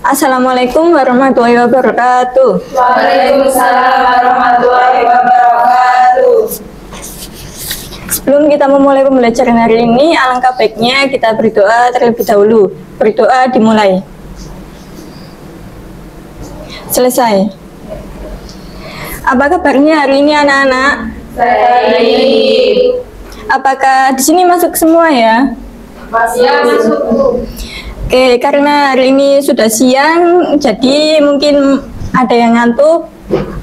Assalamualaikum warahmatullahi wabarakatuh. Waalaikumsalam warahmatullahi wabarakatuh. Sebelum kita memulai pembelajaran hari ini, alangkah baiknya kita berdoa terlebih dahulu. Berdoa dimulai. Selesai. Apa kabarnya hari ini anak-anak? Baik. Apakah di sini masuk semua ya? Masuk. Oke, karena hari ini sudah siang, jadi mungkin ada yang ngantuk.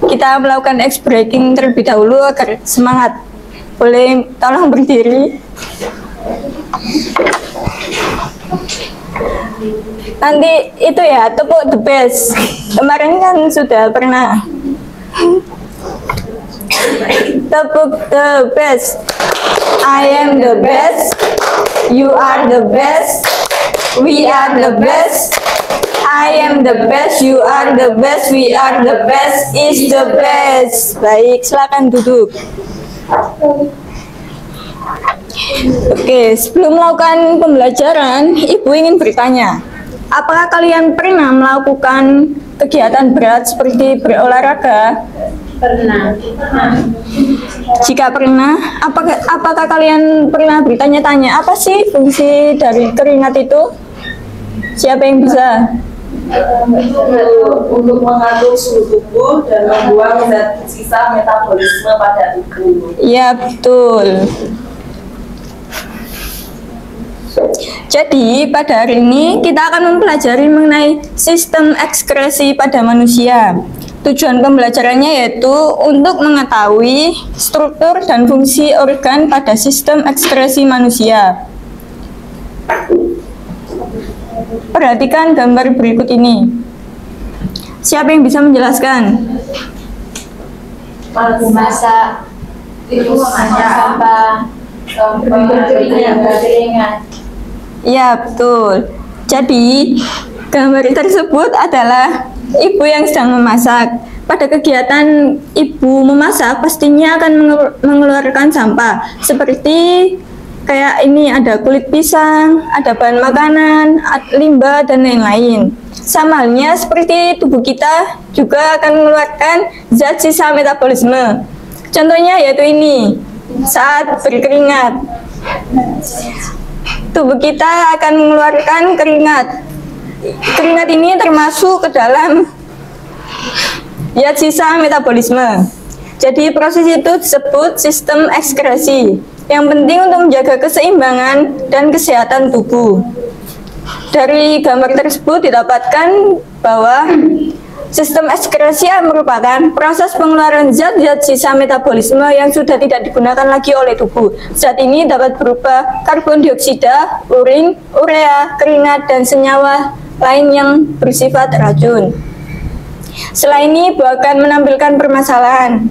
Kita melakukan ice breaking terlebih dahulu agar semangat. Boleh tolong berdiri. Nanti itu ya, tepuk the best. Kemarin kan sudah pernah. Tepuk the best. I am the best. You are the best. We are the best. I am the best. You are the best. We are the best. Is the best. Baik, silakan duduk. Oke, sebelum melakukan pembelajaran, Ibu ingin bertanya, apakah kalian pernah melakukan kegiatan berat seperti berolahraga? Pernah. Jika pernah, apakah kalian pernah bertanya-tanya apa sih fungsi dari keringat itu? Siapa yang bisa? Untuk mengatur suhu tubuh dan membuang zat sisa metabolisme pada tubuh. Iya, betul. Jadi, pada hari ini kita akan mempelajari mengenai sistem ekskresi pada manusia. Tujuan pembelajarannya yaitu untuk mengetahui struktur dan fungsi organ pada sistem ekskresi manusia. Perhatikan gambar berikut ini. Siapa yang bisa menjelaskan? Masak, apa? Keringat. Ya, betul. Jadi, gambar tersebut adalah ibu yang sedang memasak. Pada kegiatan ibu memasak, pastinya akan mengeluarkan sampah. Seperti kayak ini ada kulit pisang, ada bahan makanan, limbah, dan lain-lain. Sama halnya seperti tubuh kita juga akan mengeluarkan zat sisa metabolisme. Contohnya yaitu ini, saat berkeringat. Tubuh kita akan mengeluarkan keringat. Keringat ini termasuk ke dalam zat sisa metabolisme. Jadi proses itu disebut sistem ekskresi. Yang penting untuk menjaga keseimbangan dan kesehatan tubuh. Dari gambar tersebut didapatkan bahwa sistem ekskresi merupakan proses pengeluaran zat-zat sisa metabolisme yang sudah tidak digunakan lagi oleh tubuh. Zat ini dapat berupa karbon dioksida, urin, urea, keringat, dan senyawa lain yang bersifat racun. Selain ini, akan menampilkan permasalahan.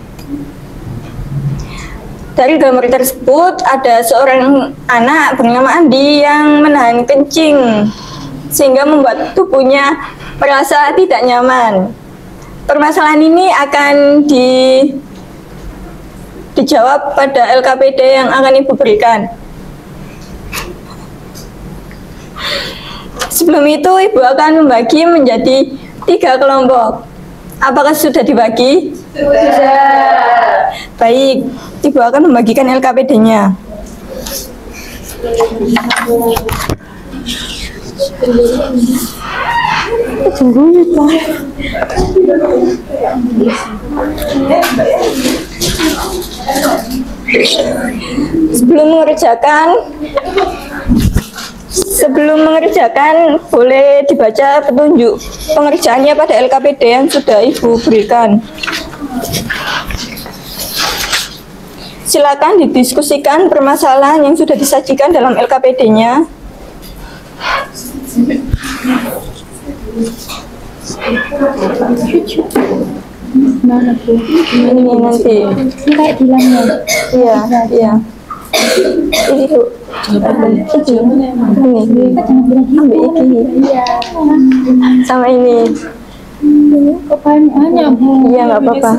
Dari gambar tersebut ada seorang anak bernama Andi yang menahan kencing sehingga membuat tubuhnya merasa tidak nyaman. Permasalahan ini akan dijawab pada LKPD yang akan Ibu berikan. Sebelum itu Ibu akan membagi menjadi 3 kelompok. Apakah sudah dibagi? Sudah. Baik, Ibu akan membagikan LKPD-nya. Sebelum mengerjakan, boleh dibaca petunjuk pengerjaannya pada LKPD yang sudah Ibu berikan. Silakan didiskusikan permasalahan yang sudah disajikan dalam LKPD-nya. Mana Bu? Ini nanti. Ini kayak bilangnya. Iya, iya. Ini Bu. Ini. Ambil ini. Sama ini. Kok banyak Bu? Iya, nggak apa-apa.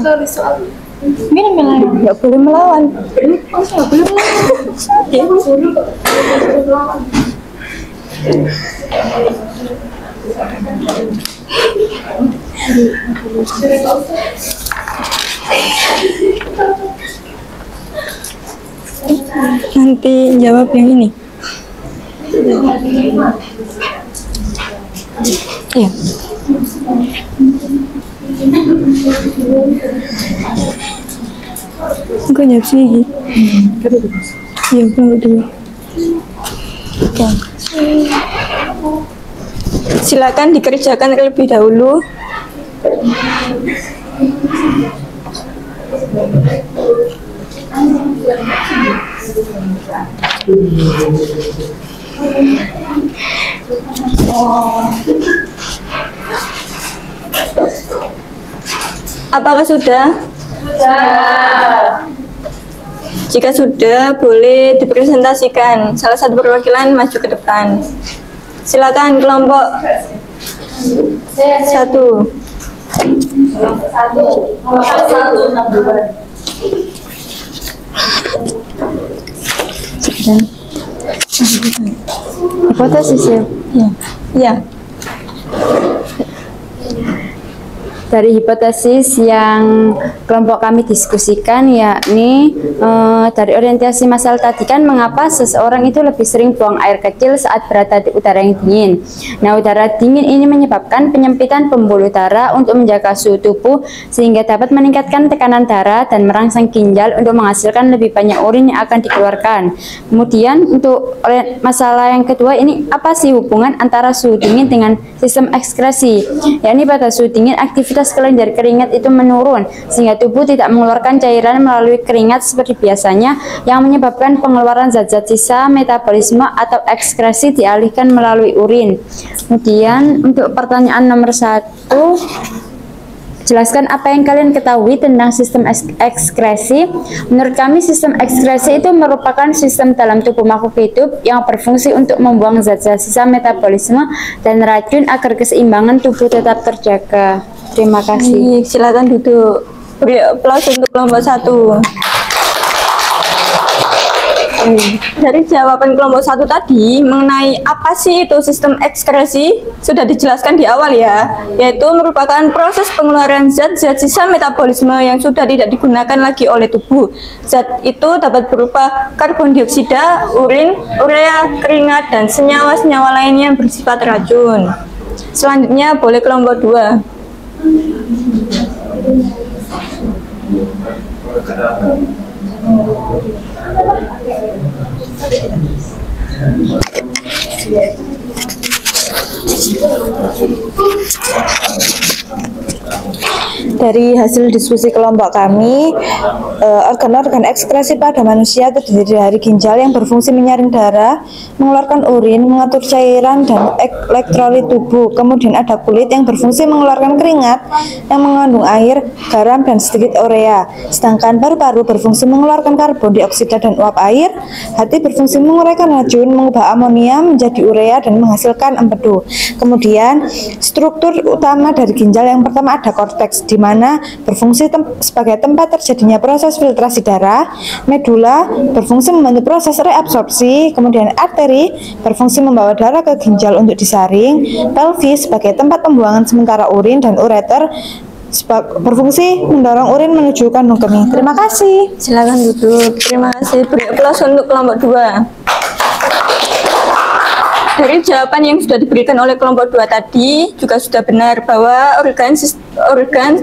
Mungkin melawan. Nggak boleh melawan. Nggak boleh melawan. Nanti jawab yang ini. Iya. Enggak jawab sih. Iya, kelompok 2. Oke. Silakan dikerjakan terlebih dahulu. Apakah sudah? Jika sudah, boleh dipresentasikan. Salah satu perwakilan maju ke depan. Silakan kelompok 1. Hipotesis ya. Ya. Dari hipotesis yang kelompok kami diskusikan, yakni dari orientasi masalah tadi kan, mengapa seseorang itu lebih sering buang air kecil saat berada di udara yang dingin. Nah, udara dingin ini menyebabkan penyempitan pembuluh darah untuk menjaga suhu tubuh sehingga dapat meningkatkan tekanan darah dan merangsang ginjal untuk menghasilkan lebih banyak urin yang akan dikeluarkan. Kemudian untuk masalah yang kedua ini, apa sih hubungan antara suhu dingin dengan sistem ekskresi? Yakni pada suhu dingin aktivitas kelenjar keringat itu menurun sehingga tubuh tidak mengeluarkan cairan melalui keringat seperti biasanya, yang menyebabkan pengeluaran zat-zat sisa metabolisme atau ekskresi dialihkan melalui urin. Kemudian untuk pertanyaan nomor 1, jelaskan apa yang kalian ketahui tentang sistem ekskresi. Menurut kami, sistem ekskresi itu merupakan sistem dalam tubuh makhluk hidup yang berfungsi untuk membuang zat-zat sisa metabolisme dan racun agar keseimbangan tubuh tetap terjaga. Terima kasih. Silakan duduk. Beri aplaus untuk kelompok 1. Dari jawaban kelompok 1 tadi mengenai apa sih itu sistem ekskresi sudah dijelaskan di awal ya, yaitu merupakan proses pengeluaran zat-zat sisa metabolisme yang sudah tidak digunakan lagi oleh tubuh. Zat itu dapat berupa karbon dioksida, urin, urea, keringat, dan senyawa-senyawa lainnya yang bersifat racun. Selanjutnya boleh kelompok 2. Dari hasil diskusi kelompok kami, organ-organ ekskresi pada manusia terdiri dari ginjal yang berfungsi menyaring darah, mengeluarkan urin, mengatur cairan dan elektrolit tubuh. Kemudian ada kulit yang berfungsi mengeluarkan keringat yang mengandung air, garam, dan sedikit urea. Sedangkan paru-paru berfungsi mengeluarkan karbon dioksida dan uap air. Hati berfungsi menguraikan racun, mengubah amonia menjadi urea dan menghasilkan empedu. Kemudian struktur utama dari ginjal yang pertama ada korteks, di mana berfungsi sebagai tempat terjadinya proses filtrasi darah. Medula berfungsi membantu proses reabsorpsi. Kemudian arteri berfungsi membawa darah ke ginjal untuk disaring. Pelvis sebagai tempat pembuangan sementara urin, dan ureter berfungsi mendorong urin menuju kandung kemih. Terima kasih. Silakan duduk. Terima kasih. Beri aplaus untuk kelompok 2. Dari jawaban yang sudah diberikan oleh kelompok 2 tadi juga sudah benar bahwa organ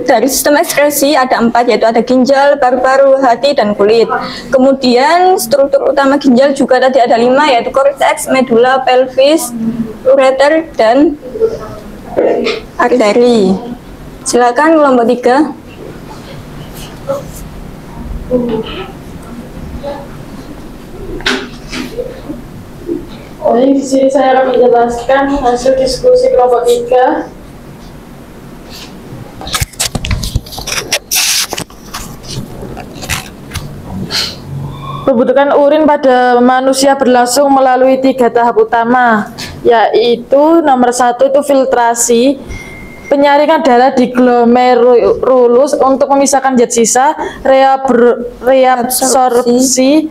dari sistem ekskresi ada 4, yaitu ada ginjal, paru-paru, hati, dan kulit. Kemudian struktur utama ginjal juga tadi ada 5, yaitu korteks, medula, pelvis, ureter, dan arteri. Silakan kelompok 3. Di sini saya akan menjelaskan hasil diskusi kelompok 3. Pembentukan urin pada manusia berlangsung melalui 3 tahap utama, yaitu nomor 1 itu filtrasi. penyaringan darah di glomerulus untuk memisahkan zat sisa, reabsorpsi,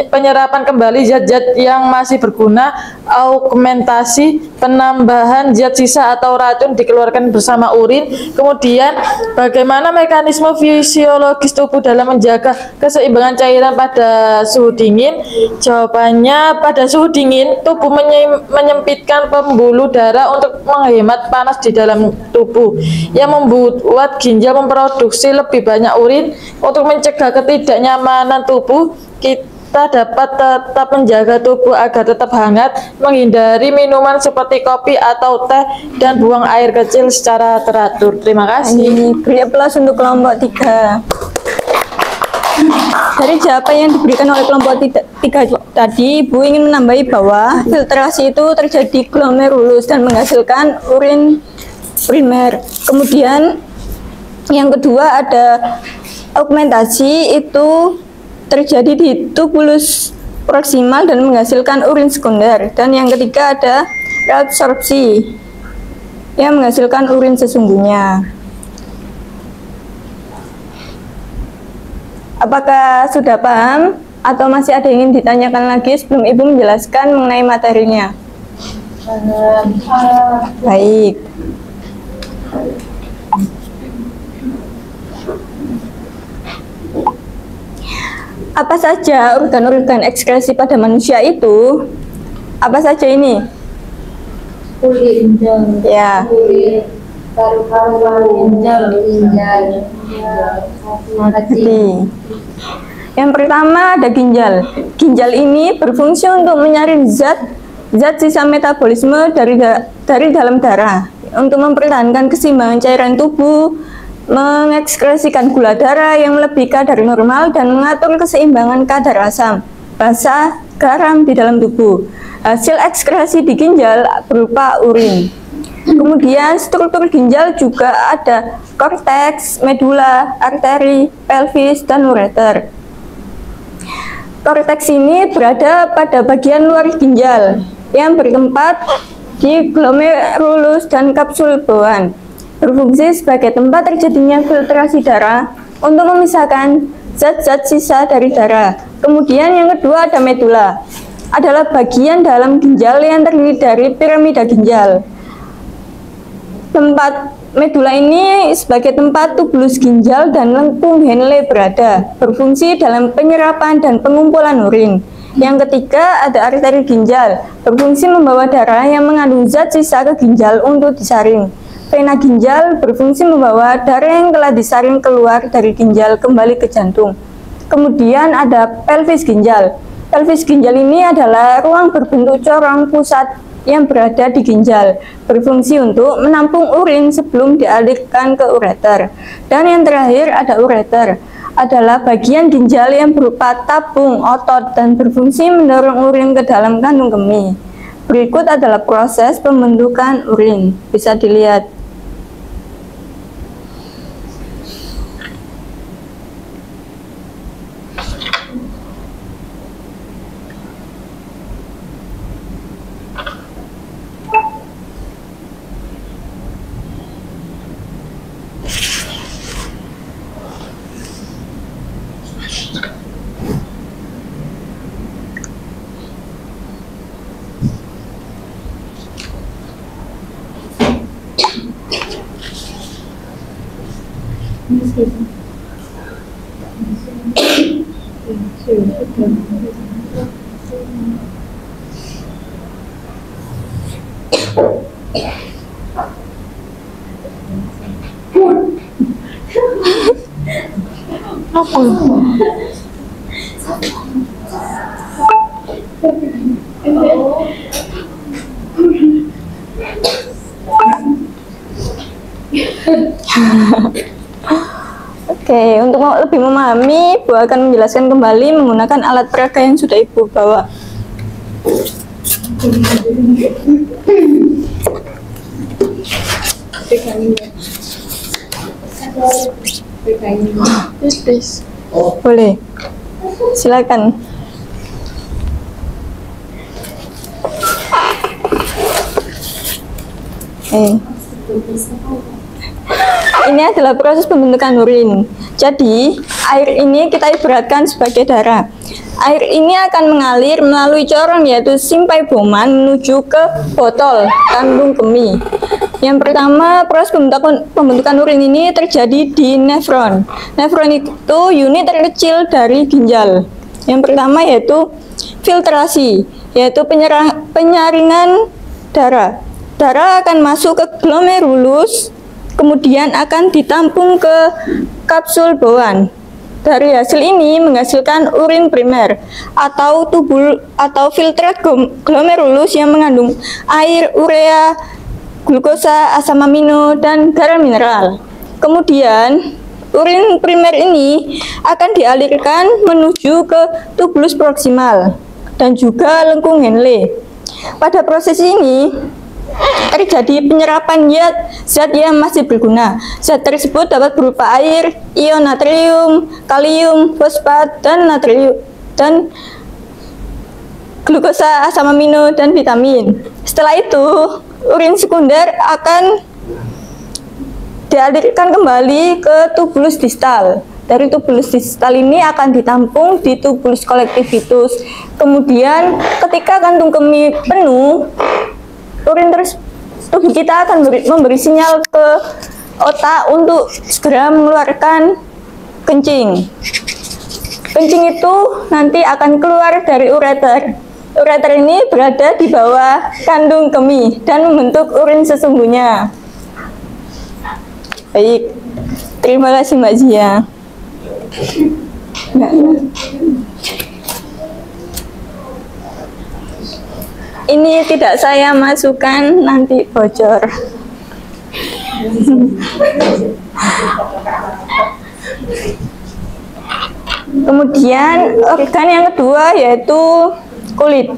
penyerapan kembali zat-zat yang masih berguna, augmentasi, penambahan zat sisa atau racun dikeluarkan bersama urin. Kemudian bagaimana mekanisme fisiologis tubuh dalam menjaga keseimbangan cairan pada suhu dingin? Jawabannya, pada suhu dingin tubuh menyempitkan pembuluh darah untuk menghemat panas di dalam tubuh, yang membuat ginjal memproduksi lebih banyak urin. Untuk mencegah ketidaknyamanan tubuh, kita dapat tetap menjaga tubuh agar tetap hangat, menghindari minuman seperti kopi atau teh, dan buang air kecil secara teratur. Terima kasih. Beri aplaus untuk kelompok 3. Dari jawaban yang diberikan oleh kelompok 3 tadi, Ibu ingin menambahi bahwa filtrasi itu terjadi glomerulus dan menghasilkan urin primer. Kemudian yang kedua ada augmentasi, itu terjadi di tubulus proksimal dan menghasilkan urin sekunder. Dan yang ketiga ada reabsorpsi yang menghasilkan urin sesungguhnya. Apakah sudah paham atau masih ada yang ingin ditanyakan lagi sebelum Ibu menjelaskan mengenai materinya? Baik. Apa saja organ-organ ekskresi pada manusia itu? Apa saja ini? Kulit, Ya. paru-paru, ginjal, Hati. Yang pertama ada ginjal. Ginjal ini berfungsi untuk menyaring zat sisa metabolisme dari dalam darah, untuk mempertahankan keseimbangan cairan tubuh, mengekskresikan gula darah yang melebihi kadar normal, dan mengatur keseimbangan kadar asam, basa, garam di dalam tubuh. Hasil ekskresi di ginjal berupa urin. Kemudian struktur ginjal juga ada korteks, medula, arteri, pelvis, dan ureter. Korteks ini berada pada bagian luar ginjal yang bertempat di glomerulus dan kapsul bawaan, berfungsi sebagai tempat terjadinya filtrasi darah untuk memisahkan zat-zat sisa dari darah. Kemudian yang kedua ada medula, adalah bagian dalam ginjal yang terdiri dari piramida ginjal. Tempat medula ini sebagai tempat tubulus ginjal dan lengkung Henle berada, berfungsi dalam penyerapan dan pengumpulan urin. Yang ketiga ada arteri ginjal, berfungsi membawa darah yang mengandung zat sisa ke ginjal untuk disaring. Vena ginjal berfungsi membawa darah yang telah disaring keluar dari ginjal kembali ke jantung. Kemudian ada pelvis ginjal. Pelvis ginjal ini adalah ruang berbentuk corong pusat yang berada di ginjal, berfungsi untuk menampung urin sebelum dialirkan ke ureter. Dan yang terakhir ada ureter, adalah bagian ginjal yang berupa tabung otot dan berfungsi mendorong urin ke dalam kandung kemih. Berikut adalah proses pembentukan urin, bisa dilihat. Oke, untuk lebih memahami, Ibu akan menjelaskan kembali menggunakan alat peraga yang sudah Ibu bawa. Boleh, silakan. ini adalah proses pembentukan urin. Jadi, air ini kita ibaratkan sebagai darah. Air ini akan mengalir melalui corong yaitu simpai Bowman menuju ke botol kandung kemih. Yang pertama, proses pembentukan urin ini terjadi di nefron. Nefron itu unit terkecil dari ginjal. Yang pertama yaitu filtrasi, yaitu penyaringan darah. Darah akan masuk ke glomerulus, kemudian akan ditampung ke kapsul bawaan. Dari hasil ini menghasilkan urin primer atau filtrat glomerulus yang mengandung air, urea, glukosa, asam amino, dan garam mineral. Kemudian urin primer ini akan dialirkan menuju ke tubulus proksimal dan juga lengkung Henle. Pada proses ini terjadi penyerapan zat yang masih berguna. Zat tersebut dapat berupa air, ion natrium, kalium, fosfat, dan natrium, dan glukosa, asam amino, dan vitamin. Setelah itu, urin sekunder akan dialirkan kembali ke tubulus distal. Dari tubulus distal ini akan ditampung di tubulus colectivus. Kemudian, ketika kantung kemih penuh, tubuh kita akan memberi sinyal ke otak untuk segera mengeluarkan kencing. Kencing itu nanti akan keluar dari ureter. Ureter ini berada di bawah kandung kemih dan membentuk urin sesungguhnya. Baik, terima kasih Mbak Zia. Ini tidak saya masukkan, nanti bocor. Kemudian organ yang kedua yaitu kulit.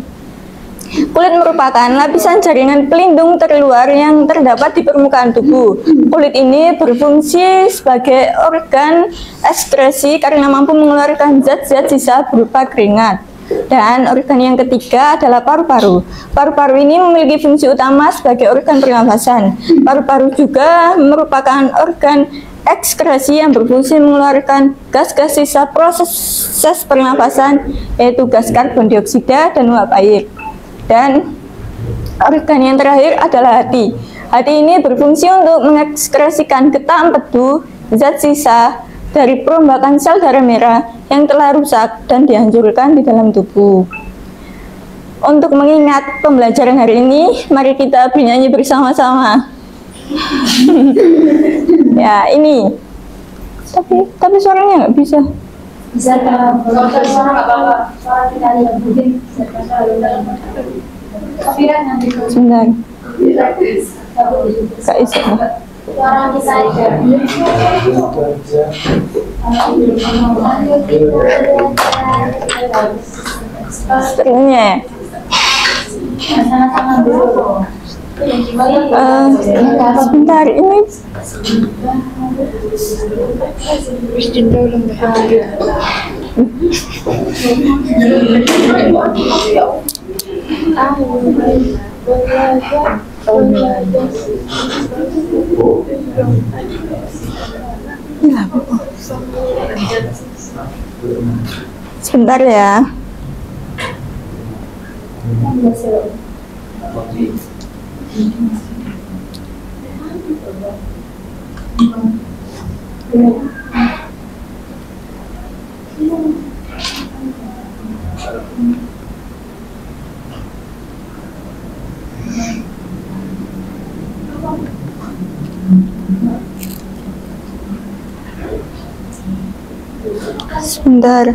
Kulit merupakan lapisan jaringan pelindung terluar yang terdapat di permukaan tubuh. Kulit ini berfungsi sebagai organ ekskresi karena mampu mengeluarkan zat-zat sisa berupa keringat. Dan organ yang ketiga adalah paru-paru. Paru-paru ini memiliki fungsi utama sebagai organ pernafasan. Paru-paru juga merupakan organ ekskresi yang berfungsi mengeluarkan gas-gas sisa proses pernafasan, yaitu gas karbon dioksida dan uap air. Dan organ yang terakhir adalah hati. Hati ini berfungsi untuk mengekskresikan getah empedu, zat sisa dari perombakan sel darah merah yang telah rusak dan dihancurkan di dalam tubuh. Untuk mengingat pembelajaran hari ini, mari kita bernyanyi bersama-sama. Ya, ini. Tapi suaranya nggak bisa. Bisa suara nggak apa-apa. Suara kita yang mungkin Sebentar. Kak Isa. suara kita aja. Stringnya. Sama-sama dulu. Sebentar ini. Sebentar ya. Sebentar.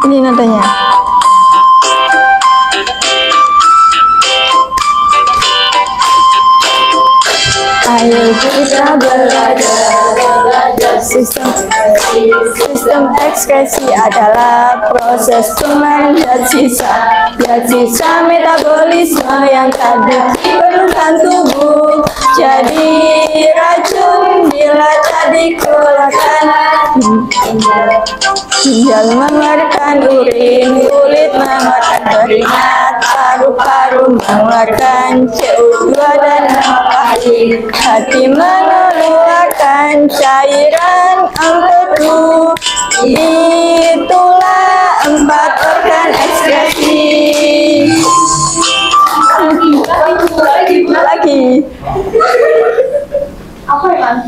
Ini nadanya. Ayo kita belajar sistem ekskresi adalah proses pengolahan zat sisa metabolisme yang tadi diperlukan tubuh jadi racun bila tak dikeluarkan ginjal mengeluarkan urin, kulit mengeluarkan keringat, paru-paru mengeluarkan CO2 dan pahit, hati mengeluarkan cairan empedu. Itulah 4 organ ekskresi. Lagi. Apa ya, Mas?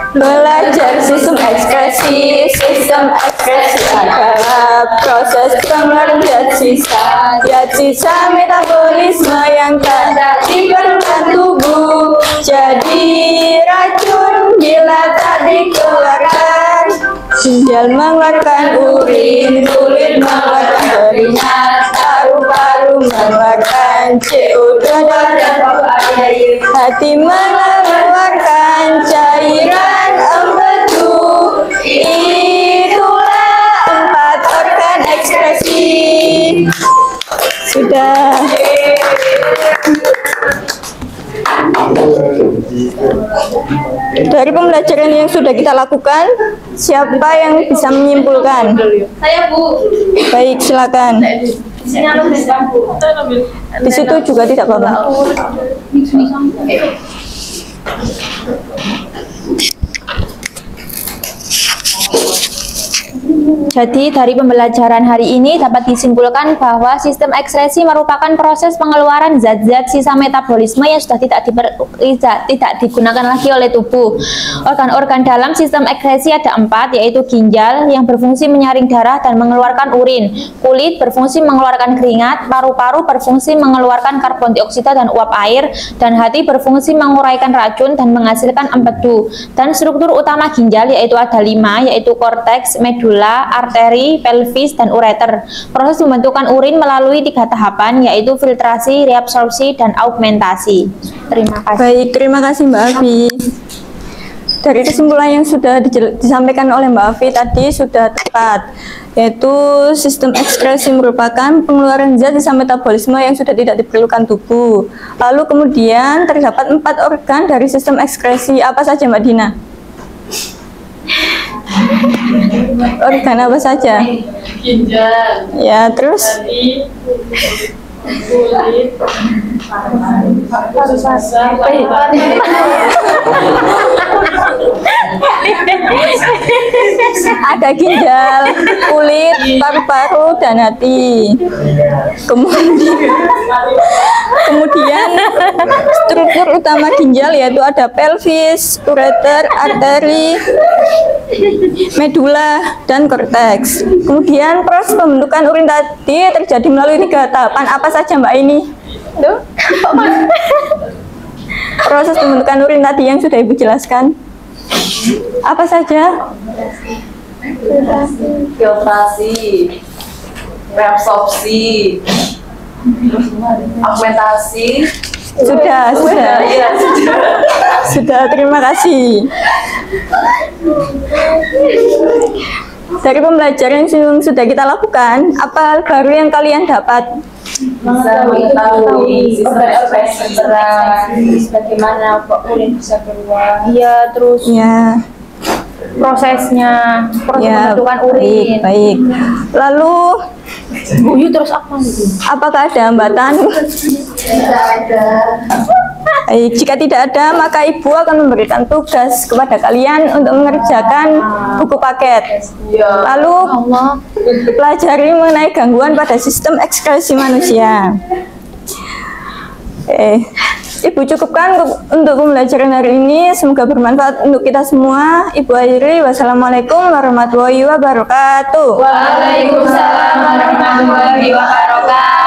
Belajar sistem ekskresi. Sistem ekskresi adalah proses pengeluaran zat sisa metabolisme yang tak diperlukan tubuh. Jadi racun bila tak dikeluarkan. Ginjal mengeluarkan urin, kulit mengeluarkan keringat, paru-paru mengeluarkan CO2 dan pahit, hati mengeluarkan cairan empedu. Itulah 4 organ ekskresi. Sudah. Dari pembelajaran yang sudah kita lakukan, siapa yang bisa menyimpulkan? Saya, Bu. Baik, silakan. Di sini ada Bu. Di situ juga tidak apa-apa. Jadi dari pembelajaran hari ini dapat disimpulkan bahwa sistem ekskresi merupakan proses pengeluaran zat-zat sisa metabolisme yang sudah tidak digunakan lagi oleh tubuh. Organ-organ dalam sistem ekskresi ada 4, yaitu ginjal yang berfungsi menyaring darah dan mengeluarkan urin, kulit berfungsi mengeluarkan keringat, paru-paru berfungsi mengeluarkan karbon dioksida dan uap air, dan hati berfungsi menguraikan racun dan menghasilkan empedu. Dan struktur utama ginjal yaitu ada 5, yaitu korteks, medula, arteri, pelvis, dan ureter. Proses pembentukan urin melalui 3 tahapan, yaitu filtrasi, reabsorpsi, dan augmentasi. Terima kasih. Baik, terima kasih Mbak Afi. Dari kesimpulan yang sudah disampaikan oleh Mbak Afi tadi sudah tepat, yaitu sistem ekskresi merupakan pengeluaran zat sisa metabolisme yang sudah tidak diperlukan tubuh. Lalu kemudian terdapat 4 organ dari sistem ekskresi. Apa saja Mbak Dina? Organ apa saja? Ginjal, Ya, terus? hati, kulit, Ada ginjal, kulit, paru-paru, dan hati. Kemudian struktur utama ginjal yaitu ada pelvis, ureter, arteri, medula, dan korteks. Kemudian proses pembentukan urin tadi terjadi melalui 3 tahapan. Apa saja Mbak ini? Proses pembentukan urin tadi yang sudah Ibu jelaskan. Apa saja? Filtrasi, reabsorpsi, augmentasi. Sudah. Iya, sudah. Sudah, terima kasih. Dari pembelajaran yang sudah kita lakukan, apa hal baru yang kalian dapat? Bisa mengetahui sistem ekspresi Bagaimana urin bisa keluar? Iya, terus Ya, prosesnya, proses ya, pembentukan urin. baik. Lalu, Terus apa gitu? apakah ada hambatan? Baik, jika tidak ada, maka Ibu akan memberikan tugas kepada kalian untuk mengerjakan buku paket. Lalu, pelajari mengenai gangguan pada sistem ekskresi manusia. Ibu cukupkan untuk pembelajaran hari ini. Semoga bermanfaat untuk kita semua. Ibu akhiri, wassalamualaikum warahmatullahi wabarakatuh. Waalaikumsalam warahmatullahi wabarakatuh.